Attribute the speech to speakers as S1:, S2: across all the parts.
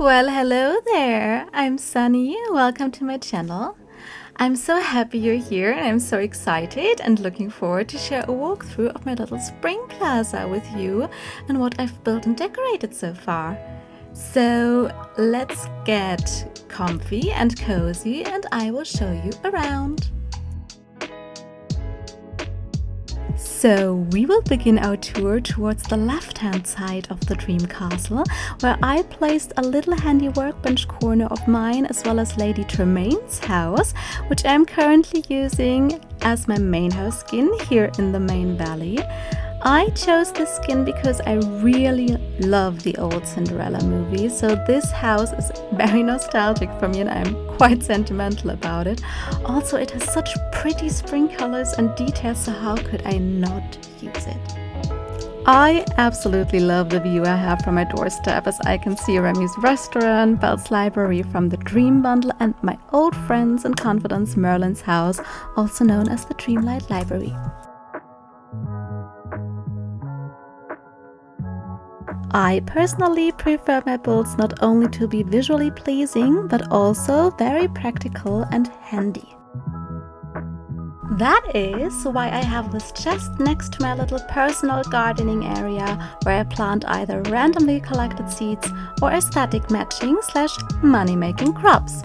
S1: Well, hello there. I'm Sunny. Welcome to my channel. I'm so happy you're here and I'm so excited and looking forward to share a walkthrough of my little spring plaza with you and what I've built and decorated so far. So let's get comfy and cozy and I will show you around. So we will begin our tour towards the left-hand side of the dream castle, where I placed a little handy workbench corner of mine as well as Lady Tremaine's house, which I'm currently using as my main house skin here in the main valley. I chose this skin because I really love the old Cinderella movie, so this house is very nostalgic for me and I'm quite sentimental about it. Also, it has such pretty spring colors and details, so how could I not use it? I absolutely love the view I have from my doorstep, as I can see Remy's restaurant, Belle's library from the Dream Bundle, and my old friends and confidants Merlin's house, also known as the Dreamlight Library. I personally prefer my builds not only to be visually pleasing, but also very practical and handy. That is why I have this chest next to my little personal gardening area, where I plant either randomly collected seeds or aesthetic matching / money-making crops.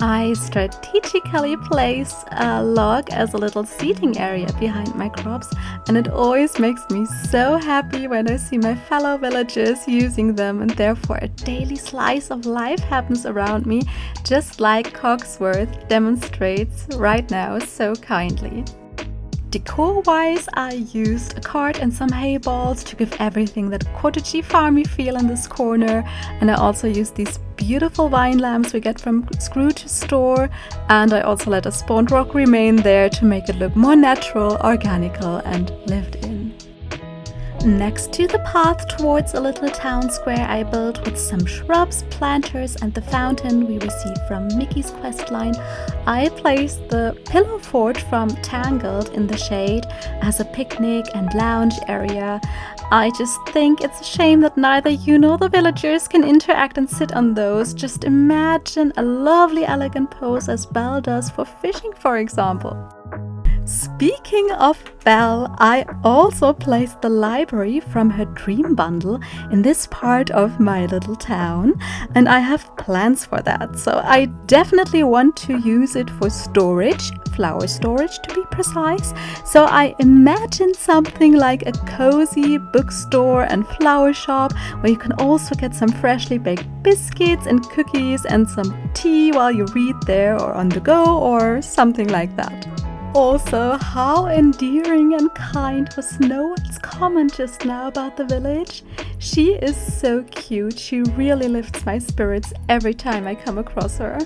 S1: I strategically place a log as a little seating area behind my crops, and it always makes me so happy when I see my fellow villagers using them, and therefore a daily slice of life happens around me, just like Cogsworth demonstrates right now so kindly. Decor-wise, I used a cart and some hay balls to give everything that cottagey farmy feel in this corner, and I also used these beautiful vine lamps we get from Scrooge's store, and I also let a spawned rock remain there to make it look more natural, organical and lived in. Next to the path towards a little town square I built with some shrubs, planters and the fountain we received from Mickey's questline, I placed the pillow fort from Tangled in the shade as a picnic and lounge area. I just think it's a shame that neither you nor the villagers can interact and sit on those. Just imagine a lovely elegant pose as Belle does for fishing, for example. Speaking of Belle, I also placed the library from her Dream Bundle in this part of my little town, and I have plans for that, so I definitely want to use it for storage, flower storage to be precise. So I imagine something like a cozy bookstore and flower shop where you can also get some freshly baked biscuits and cookies and some tea while you read there or on the go or something like that. Also, how endearing and kind was Noel's comment just now about the village? She is so cute. She really lifts my spirits every time I come across her.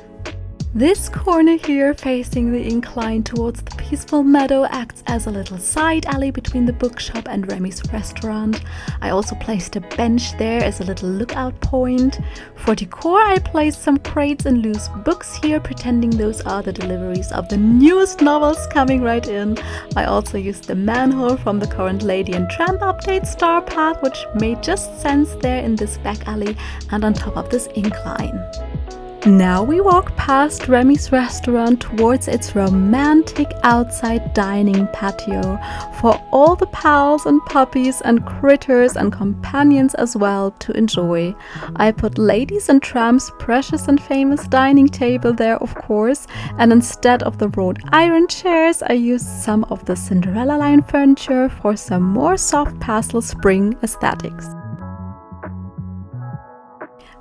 S1: This corner here, facing the incline towards the peaceful meadow, acts as a little side alley between the bookshop and Remy's restaurant. I also placed a bench there as a little lookout point. For decor, I placed some crates and loose books here, pretending those are the deliveries of the newest novels coming right in. I also used the manhole from the current Lady and Tramp update Star Path, which made just sense there in this back alley and on top of this incline. Now we walk past Remy's restaurant towards its romantic outside dining patio for all the pals and puppies and critters and companions as well to enjoy. I put Ladies and Tramp's precious and famous dining table there, of course, and instead of the wrought iron chairs, I used some of the Cinderella line furniture for some more soft pastel spring aesthetics.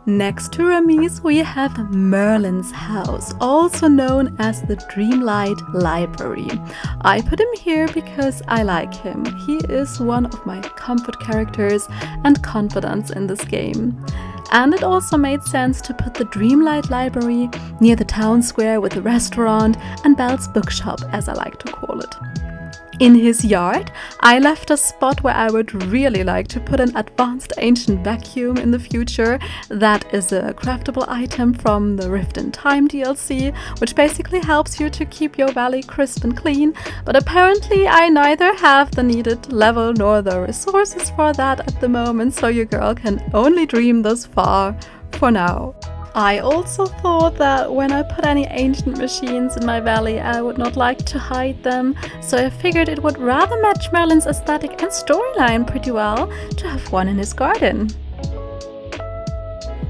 S1: Next to Remy's, we have Merlin's house, also known as the Dreamlight Library. I put him here because I like him. He is one of my comfort characters and confidants in this game. And it also made sense to put the Dreamlight Library near the town square with the restaurant and Belle's bookshop, as I like to call it. In his yard, I left a spot where I would really like to put an advanced ancient vacuum in the future. That is a craftable item from the Rift in Time DLC, which basically helps you to keep your valley crisp and clean, but apparently I neither have the needed level nor the resources for that at the moment, so your girl can only dream this far for now. I also thought that when I put any ancient machines in my valley, I would not like to hide them, so I figured it would rather match Merlin's aesthetic and storyline pretty well to have one in his garden.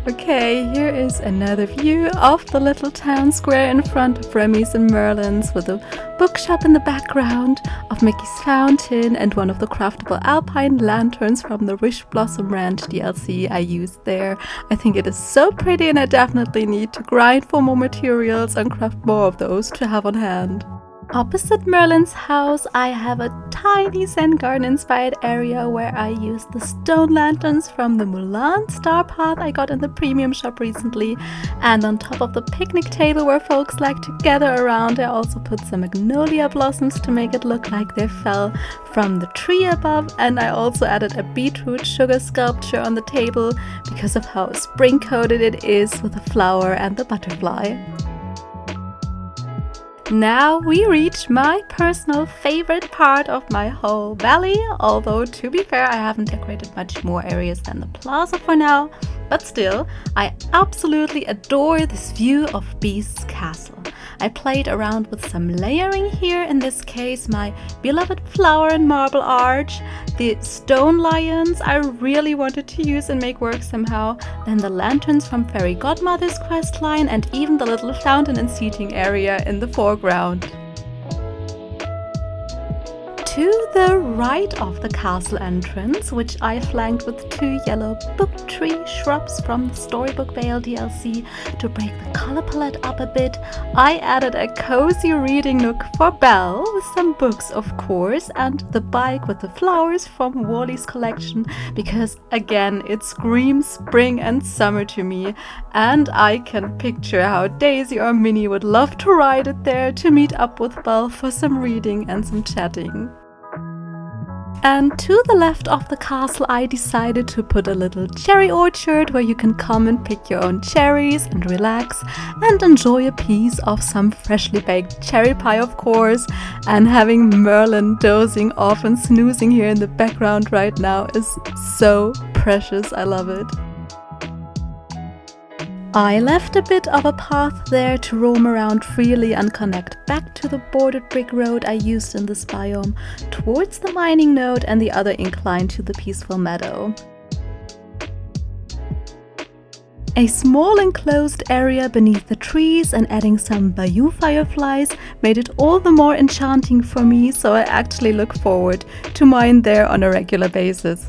S1: Okay, here is another view of the little town square in front of Remy's and Merlin's, with a bookshop in the background, of Mickey's fountain, and one of the craftable alpine lanterns from the Wish Blossom Ranch DLC I used there. I think it is so pretty and I definitely need to grind for more materials and craft more of those to have on hand. Opposite Merlin's house, I have a tiny Zen garden inspired area where I used the stone lanterns from the Mulan star path I got in the premium shop recently, and on top of the picnic table where folks like to gather around, I also put some magnolia blossoms to make it look like they fell from the tree above, and I also added a beetroot sugar sculpture on the table because of how spring coated it is with the flower and the butterfly. Now we reach my personal favorite part of my whole valley, although to be fair I haven't decorated much more areas than the plaza for now, but still, I absolutely adore this view of Beast's castle. I played around with some layering here, in this case my beloved flower and marble arch, the stone lions I really wanted to use and make work somehow, then the lanterns from Fairy Godmother's questline, and even the little fountain and seating area in the foreground. To the right of the castle entrance, which I flanked with 2 yellow book tree shrubs from the Storybook Vale DLC to break the color palette up a bit, I added a cozy reading nook for Belle with some books of course, and the bike with the flowers from Wally's collection because again it screams spring and summer to me, and I can picture how Daisy or Minnie would love to ride it there to meet up with Belle for some reading and some chatting. And to the left of the castle I decided to put a little cherry orchard where you can come and pick your own cherries and relax and enjoy a piece of some freshly baked cherry pie of course, and having Merlin dozing off and snoozing here in the background right now is so precious, I love it. I left a bit of a path there to roam around freely and connect back to the bordered brick road I used in this biome, towards the mining node and the other incline to the peaceful meadow. A small enclosed area beneath the trees and adding some bayou fireflies made it all the more enchanting for me, so I actually look forward to mine there on a regular basis.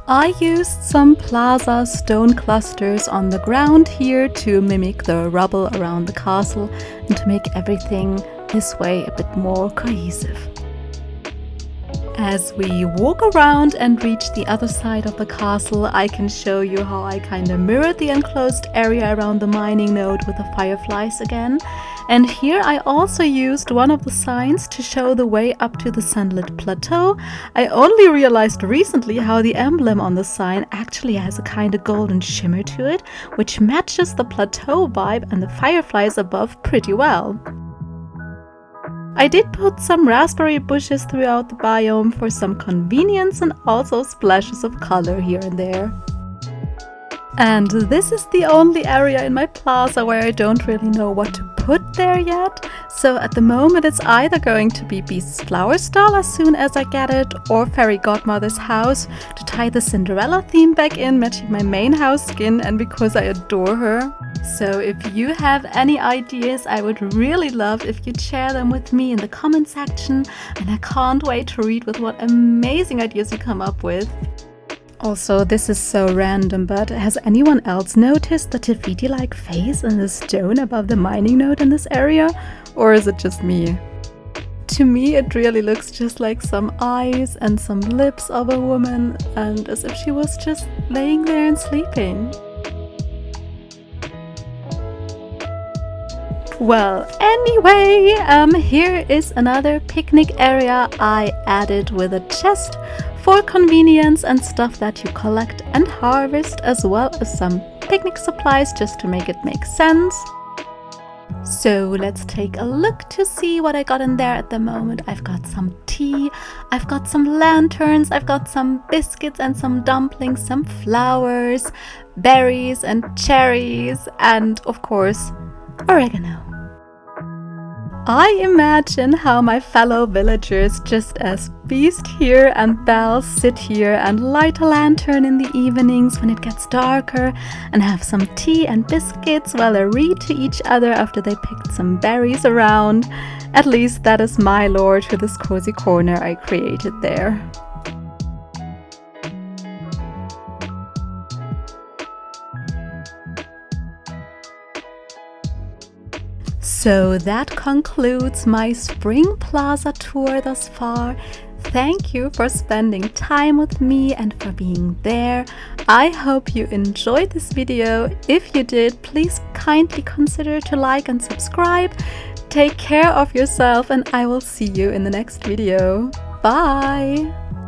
S1: I used some plaza stone clusters on the ground here to mimic the rubble around the castle and to make everything this way a bit more cohesive. As we walk around and reach the other side of the castle, I can show you how I kinda mirrored the enclosed area around the mining node with the fireflies again. And here I also used one of the signs to show the way up to the sunlit plateau. I only realized recently how the emblem on the sign actually has a kind of golden shimmer to it, which matches the plateau vibe and the fireflies above pretty well. I did put some raspberry bushes throughout the biome for some convenience and also splashes of color here and there. And this is the only area in my plaza where I don't really know what to put there yet. So at the moment it's either going to be Beast's flower stall as soon as I get it, or Fairy Godmother's house to tie the Cinderella theme back in, matching my main house skin and because I adore her. So if you have any ideas, I would really love if you'd share them with me in the comment section, and I can't wait to read with what amazing ideas you come up with. Also, this is so random, but has anyone else noticed the Tafiti-like face in the stone above the mining node in this area? Or is it just me? To me, it really looks just like some eyes and some lips of a woman, and as if she was just laying there and sleeping. Well, anyway, here is another picnic area I added with a chest for convenience and stuff that you collect and harvest, as well as some picnic supplies just to make it make sense. So let's take a look to see what I got in there at the moment. I've got some tea, I've got some lanterns, I've got some biscuits and some dumplings, some flowers, berries and cherries, and of course, oregano. I imagine how my fellow villagers, just as Beast here and Belle, sit here and light a lantern in the evenings when it gets darker and have some tea and biscuits while they read to each other after they picked some berries around. At least that is my lore to this cozy corner I created there. So that concludes my Spring Plaza tour thus far. Thank you for spending time with me and for being there. I hope you enjoyed this video. If you did, please kindly consider to like and subscribe. Take care of yourself and I will see you in the next video. Bye!